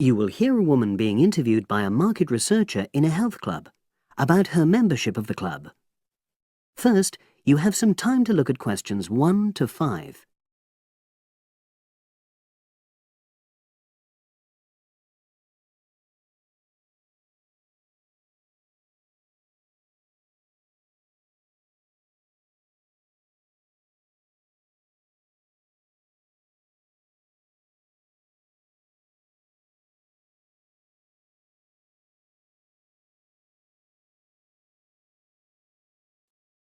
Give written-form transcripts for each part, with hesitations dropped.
You will hear a woman being interviewed by a market researcher in a health club about her membership of the club. First, you have some time to look at questions 1 to 5.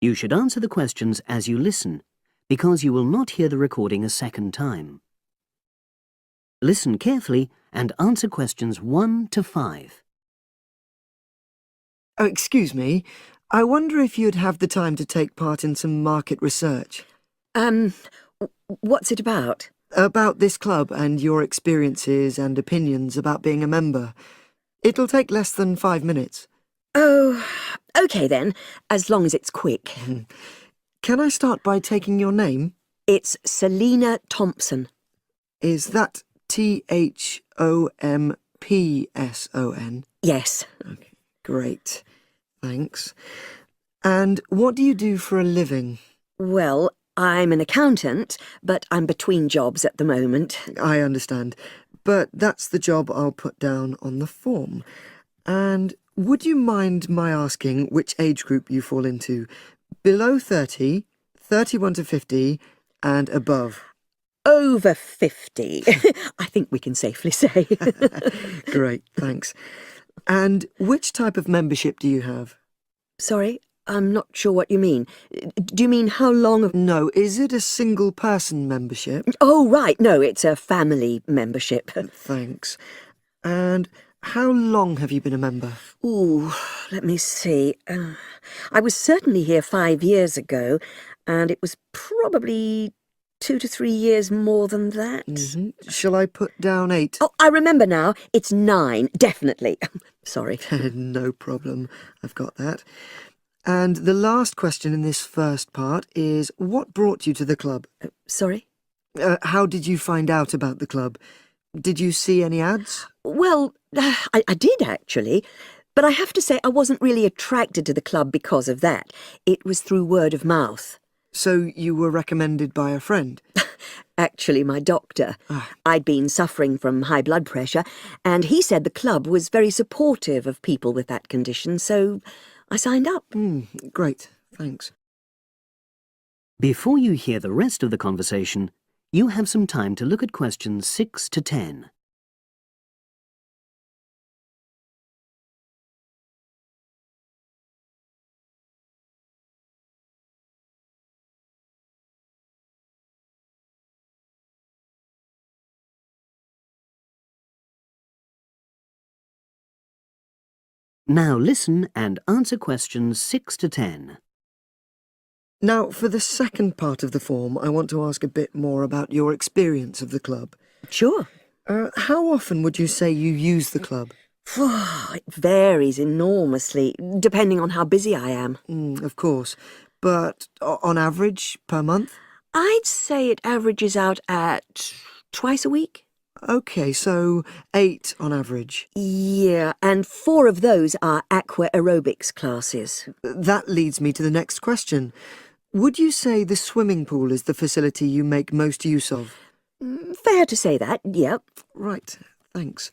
You should answer the questions as you listen, because you will not hear the recording a second time. Listen carefully and answer questions 1 to 5. Oh, excuse me. I wonder if you'd have the time to take part in some market research. What's it about? About this club and your experiences and opinions about being a member. It'll take less than 5 minutes. Oh, OK then, as long as it's quick. Can I start by taking your name? It's Selina Thompson. Is that Thompson? Yes. Okay, great. Thanks. And what do you do for a living? Well, I'm an accountant, but I'm between jobs at the moment. I understand. But that's the job I'll put down on the form. And would you mind my asking which age group you fall into? Below 30, 31 to 50, and above? Over 50, I think we can safely say. Great, thanks. And which type of membership do you have? Sorry, I'm not sure what you mean. Do you mean how long? No, is it a single-person membership? Oh, right, no, it's a family membership. Thanks. And how long have you been a member? Ooh, let me see. I was certainly here 5 years ago, and it was probably 2 to 3 years more than that. Shall I put down 8? Oh, I remember now. It's 9, definitely. Sorry. No problem. I've got that. And the last question in this first part is, what brought you to the club? Sorry? How did you find out about the club? Did you see any ads? Well, I did actually, but I have to say I wasn't really attracted to the club because of that. It was through word of mouth. So you were recommended by a friend? Actually, my doctor. I'd been suffering from high blood pressure, and he said the club was very supportive of people with that condition, so I signed up. Great, thanks. Before you hear the rest of the conversation, you have some time to look at questions 6 to 10. Now listen and answer questions 6 to 10. Now, for the second part of the form, I want to ask a bit more about your experience of the club. Sure. How often would you say you use the club? It varies enormously, depending on how busy I am. Of course. But on average, per month? I'd say it averages out at twice a week. OK, so 8 on average. Yeah, and 4 of those are aqua aerobics classes. That leads me to the next question. Would you say the swimming pool is the facility you make most use of? Fair to say that, yep. Right, thanks.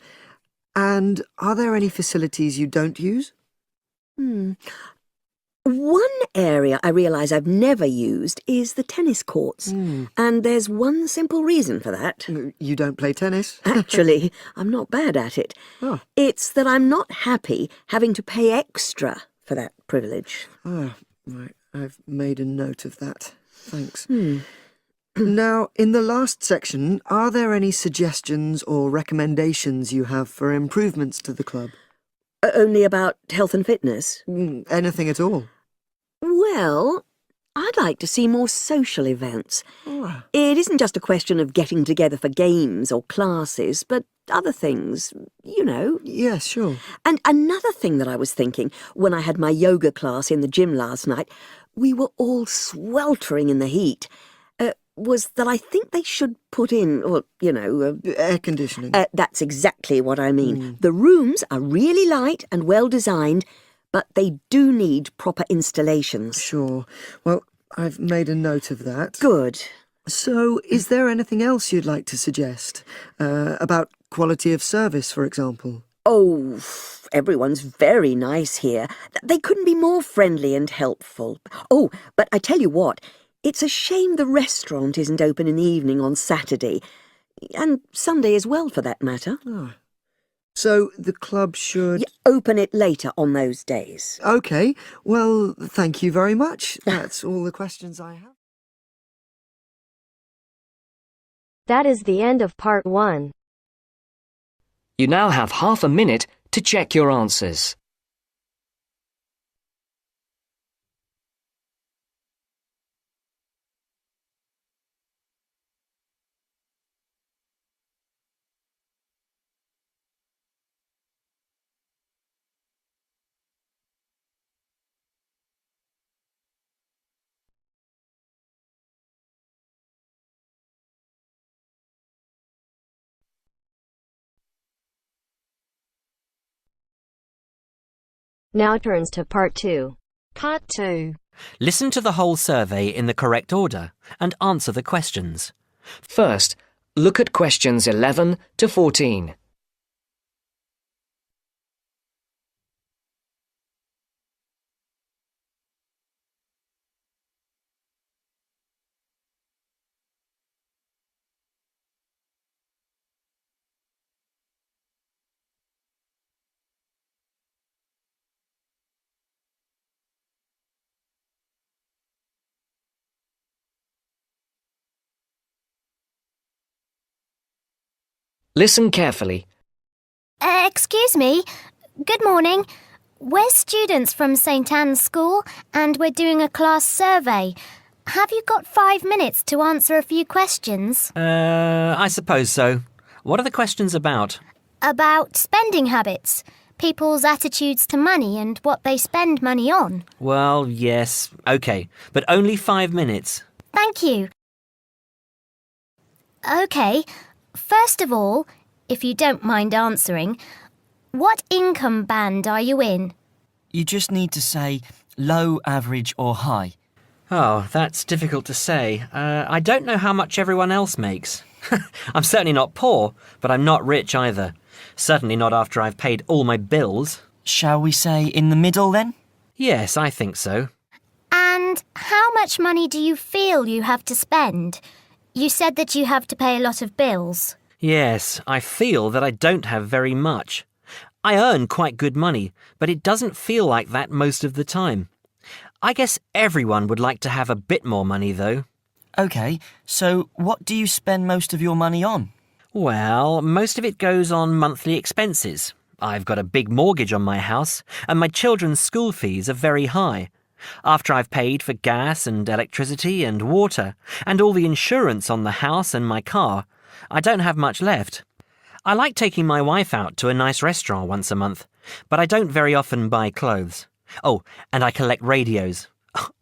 And are there any facilities you don't use? One area I realise I've never used is the tennis courts. And there's one simple reason for that. You don't play tennis? Actually, I'm not bad at it. Oh. It's that I'm not happy having to pay extra for that privilege. Oh, right. I've made a note of that. Thanks. Now, in the last section, are there any suggestions or recommendations you have for improvements to the club? Only about health and fitness? Anything at all? Well, I'd like to see more social events. It isn't just a question of getting together for games or classes, but other things, you know. Yes, sure. And another thing that I was thinking, when I had my yoga class in the gym last night, we were all sweltering in the heat. was that I think they should put in, well, Air conditioning. That's exactly what I mean. The rooms are really light and well designed, but they do need proper installations. Sure. Well, I've made a note of that. Good. So, is there anything else you'd like to suggest? About quality of service, for example? Oh, everyone's very nice here. They couldn't be more friendly and helpful. Oh, but I tell you what, it's a shame the restaurant isn't open in the evening on Saturday, and Sunday as well, for that matter. Oh. So, the club should... Open it later on those days. OK. Well, thank you very much. That's all the questions I have. That is the end of part 1. You now have half a minute to check your answers. Now turns to part 2. Part 2. Listen to the whole survey in the correct order and answer the questions. First, look at questions 11 to 14. Listen carefully. Excuse me. Good morning. We're students from St Anne's School and we're doing a class survey. Have you got 5 minutes to answer a few questions? I suppose so. What are the questions about? About spending habits, people's attitudes to money and what they spend money on. Well, yes, OK, but only 5 minutes. Thank you. OK. First of all, if you don't mind answering, what income band are you in? You just need to say low, average or high. Oh, that's difficult to say. I don't know how much everyone else makes. I'm certainly not poor, but I'm not rich either. Certainly not after I've paid all my bills. Shall we say in the middle then? Yes, I think so. And how much money do you feel you have to spend? You said that you have to pay a lot of bills. Yes, I feel that I don't have very much. I earn quite good money, but it doesn't feel like that most of the time. I guess everyone would like to have a bit more money, though. OK, so what do you spend most of your money on? Well, most of it goes on monthly expenses. I've got a big mortgage on my house, and my children's school fees are very high. After I've paid for gas and electricity and water, and all the insurance on the house and my car, I don't have much left. I like taking my wife out to a nice restaurant once a month, but I don't very often buy clothes. Oh, and I collect radios.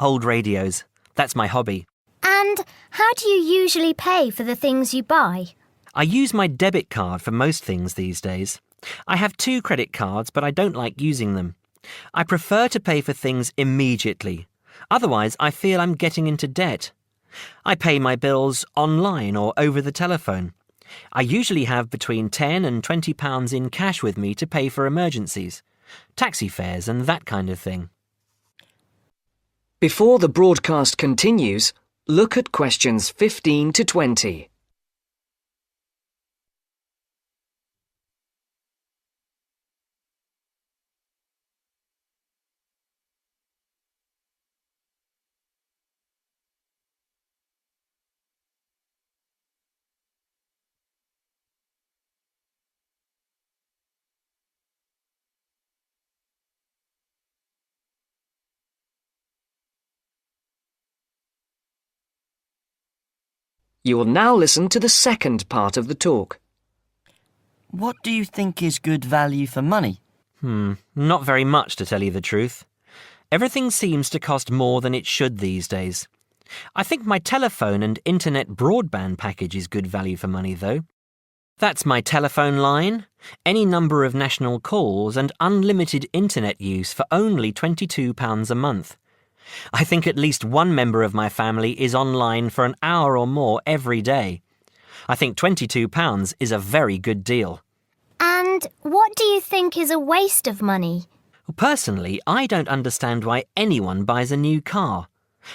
Old radios. That's my hobby. And how do you usually pay for the things you buy? I use my debit card for most things these days. I have 2 credit cards, but I don't like using them. I prefer to pay for things immediately. Otherwise, I feel I'm getting into debt. I pay my bills online or over the telephone. I usually have between £10 and £20 in cash with me to pay for emergencies, taxi fares and that kind of thing. Before the broadcast continues, look at questions 15 to 20. You will now listen to the second part of the talk. What do you think is good value for money? Not very much, to tell you the truth. Everything seems to cost more than it should these days. I think my telephone and internet broadband package is good value for money, though. That's my telephone line, any number of national calls and unlimited internet use for only £22 a month. I think at least one member of my family is online for an hour or more every day. I think £22 is a very good deal. And what do you think is a waste of money? Personally, I don't understand why anyone buys a new car.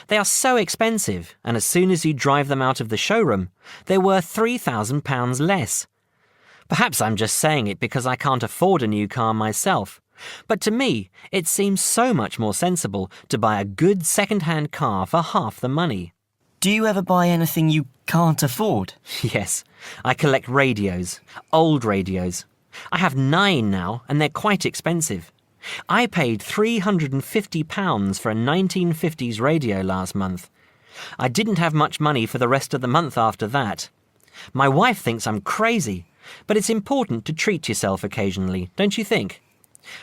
They are so expensive, and as soon as you drive them out of the showroom, they're worth £3,000 less. Perhaps I'm just saying it because I can't afford a new car myself. But to me, it seems so much more sensible to buy a good second-hand car for half the money. Do you ever buy anything you can't afford? Yes, I collect radios, old radios. I have 9 now, and they're quite expensive. I paid £350 for a 1950s radio last month. I didn't have much money for the rest of the month after that. My wife thinks I'm crazy, but it's important to treat yourself occasionally, don't you think?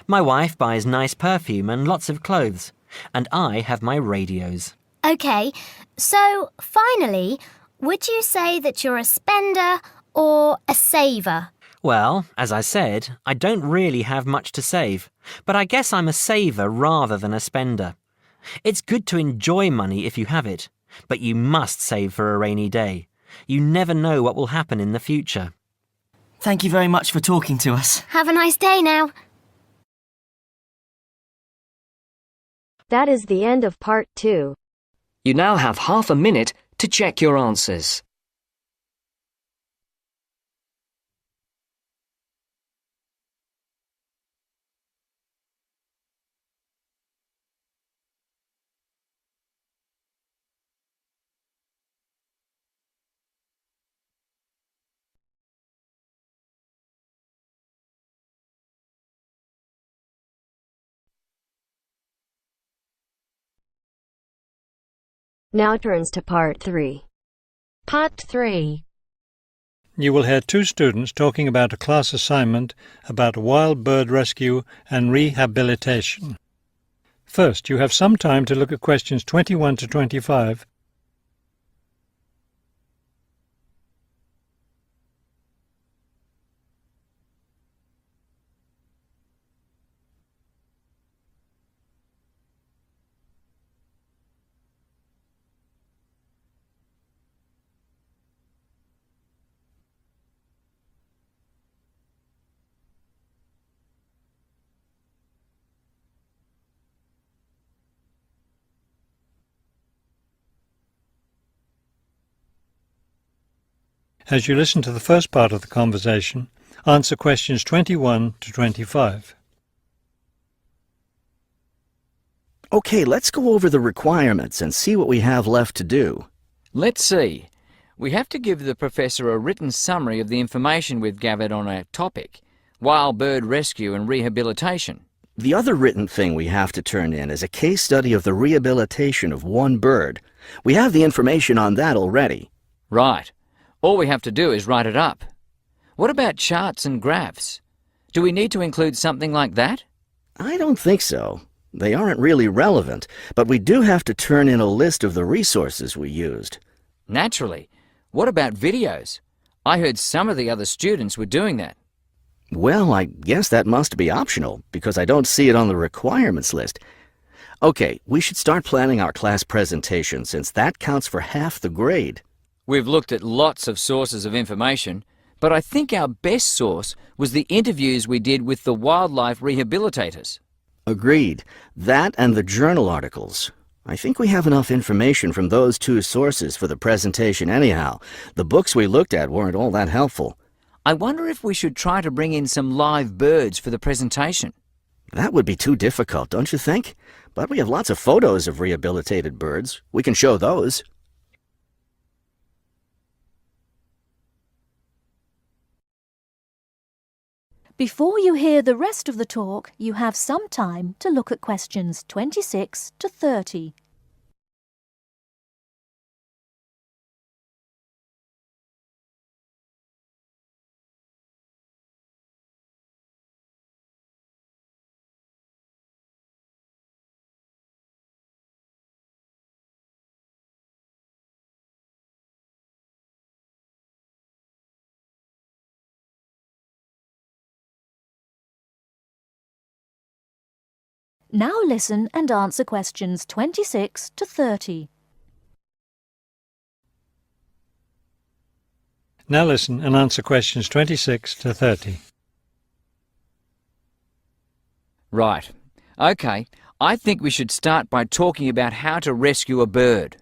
My wife buys nice perfume and lots of clothes, and I have my radios. OK, so finally, would you say that you're a spender or a saver? Well, as I said, I don't really have much to save, but I guess I'm a saver rather than a spender. It's good to enjoy money if you have it, but you must save for a rainy day. You never know what will happen in the future. Thank you very much for talking to us. Have a nice day now. That is the end of part 2. You now have half a minute to check your answers. Now turns to part 3. Part 3. You will hear 2 students talking about a class assignment about wild bird rescue and rehabilitation. First, you have some time to look at questions 21 to 25. As you listen to the first part of the conversation, answer questions 21 to 25. Okay, let's go over the requirements and see what we have left to do. Let's see. We have to give the professor a written summary of the information we've gathered on our topic, wild bird rescue and rehabilitation. The other written thing we have to turn in is a case study of the rehabilitation of one bird. We have the information on that already. Right. All we have to do is write it up. What about charts and graphs? Do we need to include something like that? I don't think so. They aren't really relevant, but we do have to turn in a list of the resources we used. Naturally. What about videos? I heard some of the other students were doing that. Well, I guess that must be optional, because I don't see it on the requirements list. Okay, we should start planning our class presentation, since that counts for half the grade. We've looked at lots of sources of information, but I think our best source was the interviews we did with the wildlife rehabilitators. Agreed. That and the journal articles. I think we have enough information from those 2 sources for the presentation anyhow. The books we looked at weren't all that helpful. I wonder if we should try to bring in some live birds for the presentation. That would be too difficult, don't you think? But we have lots of photos of rehabilitated birds. We can show those. Before you hear the rest of the talk, you have some time to look at questions 26 to 30. Now listen and answer questions 26 to 30. Now listen and answer questions 26 to 30. Right. OK, I think we should start by talking about how to rescue a bird.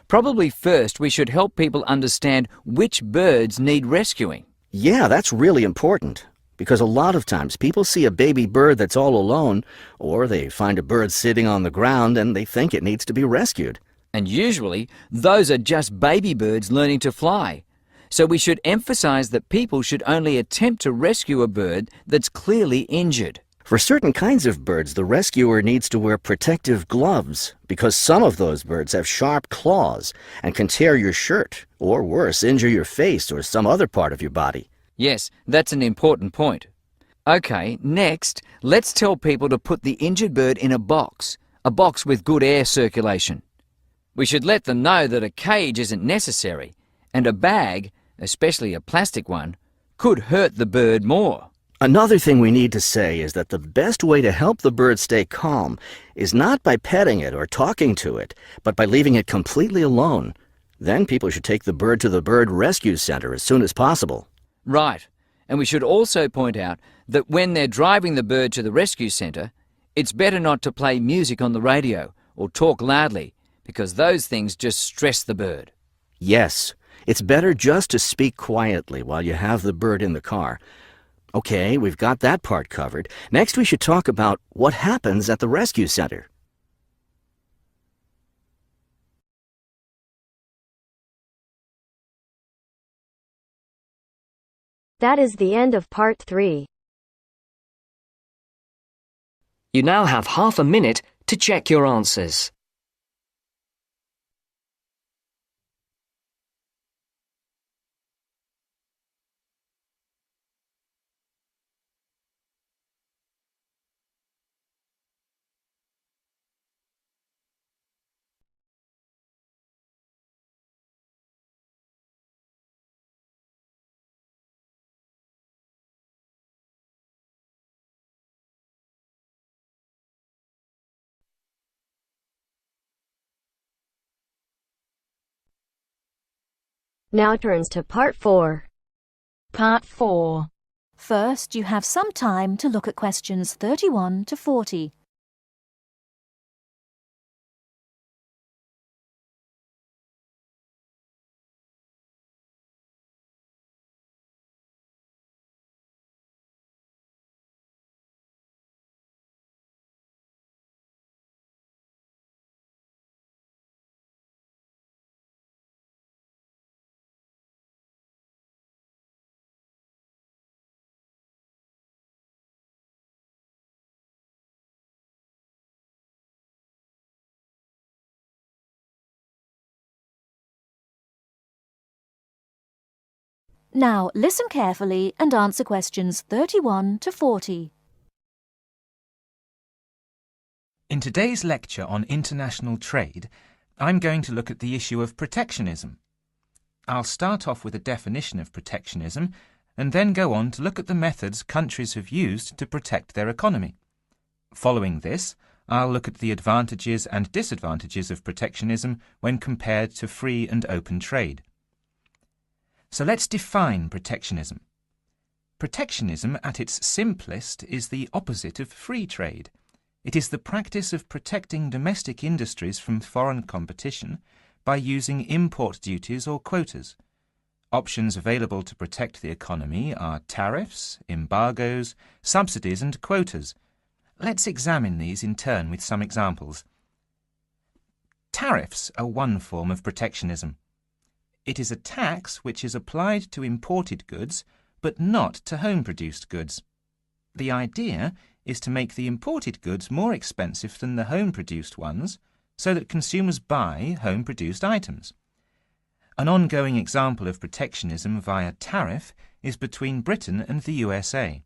Probably first we should help people understand which birds need rescuing. Yeah, that's really important. Because a lot of times people see a baby bird that's all alone, or they find a bird sitting on the ground and they think it needs to be rescued. And usually those are just baby birds learning to fly. So we should emphasize that people should only attempt to rescue a bird that's clearly injured. For certain kinds of birds, the rescuer needs to wear protective gloves because some of those birds have sharp claws and can tear your shirt, or worse, injure your face or some other part of your body. Yes, that's an important point. OK, next, let's tell people to put the injured bird in a box with good air circulation. We should let them know that a cage isn't necessary, and a bag, especially a plastic one, could hurt the bird more. Another thing we need to say is that the best way to help the bird stay calm is not by petting it or talking to it, but by leaving it completely alone. Then people should take the bird to the bird rescue center as soon as possible. Right, and we should also point out that when they're driving the bird to the rescue centre, it's better not to play music on the radio or talk loudly, because those things just stress the bird. Yes, it's better just to speak quietly while you have the bird in the car. Okay, we've got that part covered. Next we should talk about what happens at the rescue center. That is the end of part 3. You now have half a minute to check your answers. Now turns to part 4. Part 4. First, you have some time to look at questions 31 to 40. Now listen carefully and answer questions 31 to 40. In today's lecture on international trade, I'm going to look at the issue of protectionism. I'll start off with a definition of protectionism and then go on to look at the methods countries have used to protect their economy. Following this, I'll look at the advantages and disadvantages of protectionism when compared to free and open trade. So let's define protectionism. Protectionism at its simplest is the opposite of free trade. It is the practice of protecting domestic industries from foreign competition by using import duties or quotas. Options available to protect the economy are tariffs, embargoes, subsidies and quotas. Let's examine these in turn with some examples. Tariffs are one form of protectionism. It is a tax which is applied to imported goods, but not to home-produced goods. The idea is to make the imported goods more expensive than the home-produced ones, so that consumers buy home-produced items. An ongoing example of protectionism via tariff is between Britain and the USA.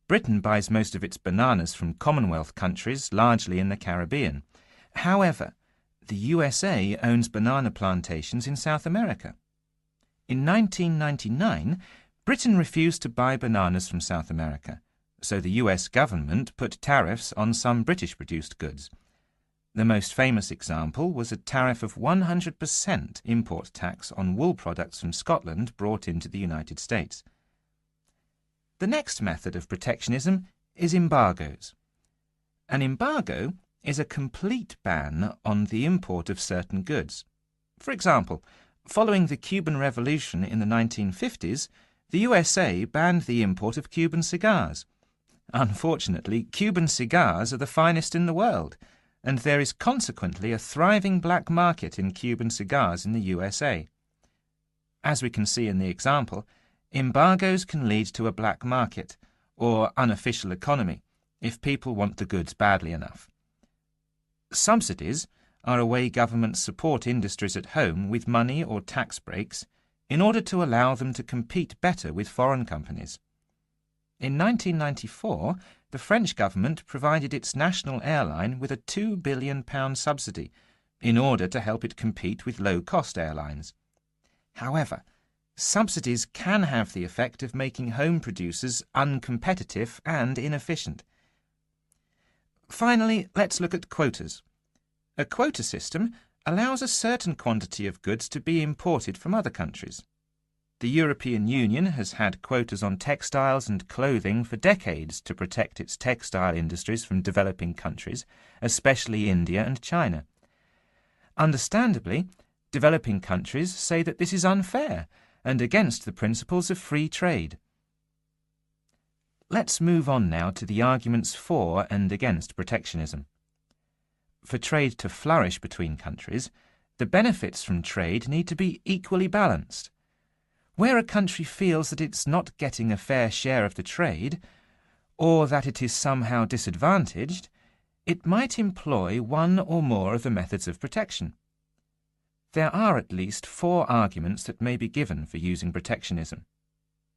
Britain buys most of its bananas from Commonwealth countries, largely in the Caribbean. However, the USA owns banana plantations in South America. In 1999, Britain refused to buy bananas from South America, so the US government put tariffs on some British-produced goods. The most famous example was a tariff of 100% import tax on wool products from Scotland brought into the United States. The next method of protectionism is embargoes. An embargo is a complete ban on the import of certain goods. For example, following the Cuban Revolution in the 1950s, the USA banned the import of Cuban cigars. Unfortunately, Cuban cigars are the finest in the world, and there is consequently a thriving black market in Cuban cigars in the USA. As we can see in the example, embargoes can lead to a black market, or unofficial economy, if people want the goods badly enough. Subsidies are a way governments support industries at home with money or tax breaks in order to allow them to compete better with foreign companies. In 1994, the French government provided its national airline with a £2 billion subsidy in order to help it compete with low-cost airlines. However, subsidies can have the effect of making home producers uncompetitive and inefficient. Finally, let's look at quotas. A quota system allows a certain quantity of goods to be imported from other countries. The European Union has had quotas on textiles and clothing for decades to protect its textile industries from developing countries, especially India and China. Understandably, developing countries say that this is unfair and against the principles of free trade. Let's move on now to the arguments for and against protectionism. For trade to flourish between countries, the benefits from trade need to be equally balanced. Where a country feels that it's not getting a fair share of the trade, or that it is somehow disadvantaged, it might employ one or more of the methods of protection. There are at least 4 arguments that may be given for using protectionism.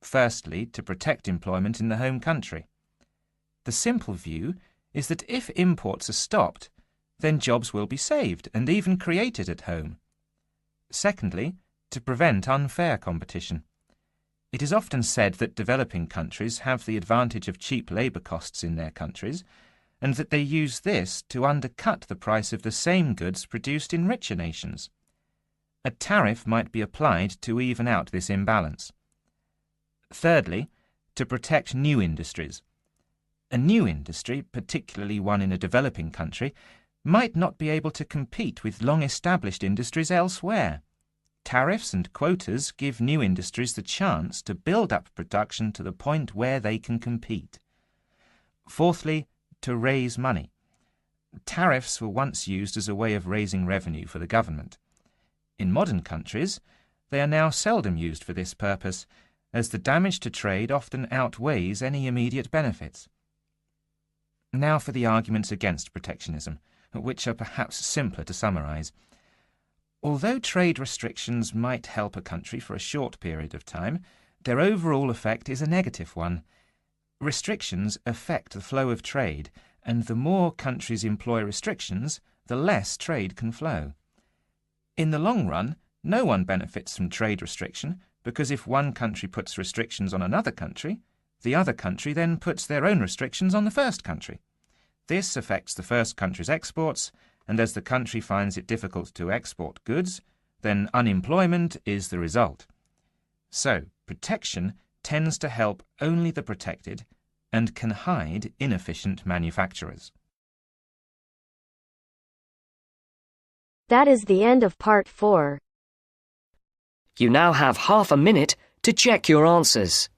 Firstly, to protect employment in the home country. The simple view is that if imports are stopped, then jobs will be saved and even created at home. Secondly, to prevent unfair competition. It is often said that developing countries have the advantage of cheap labour costs in their countries, and that they use this to undercut the price of the same goods produced in richer nations. A tariff might be applied to even out this imbalance. Thirdly, to protect new industries. A new industry, particularly one in a developing country, might not be able to compete with long-established industries elsewhere. Tariffs and quotas give new industries the chance to build up production to the point where they can compete. Fourthly, to raise money. Tariffs were once used as a way of raising revenue for the government. In modern countries, they are now seldom used for this purpose, as the damage to trade often outweighs any immediate benefits. Now for the arguments against protectionism, which are perhaps simpler to summarise. Although trade restrictions might help a country for a short period of time, their overall effect is a negative one. Restrictions affect the flow of trade, and the more countries employ restrictions, the less trade can flow. In the long run, no one benefits from trade restriction, because if one country puts restrictions on another country, the other country then puts their own restrictions on the first country. This affects the first country's exports, and as the country finds it difficult to export goods, then unemployment is the result. So, protection tends to help only the protected and can hide inefficient manufacturers. That is the end of part 4. You now have half a minute to check your answers.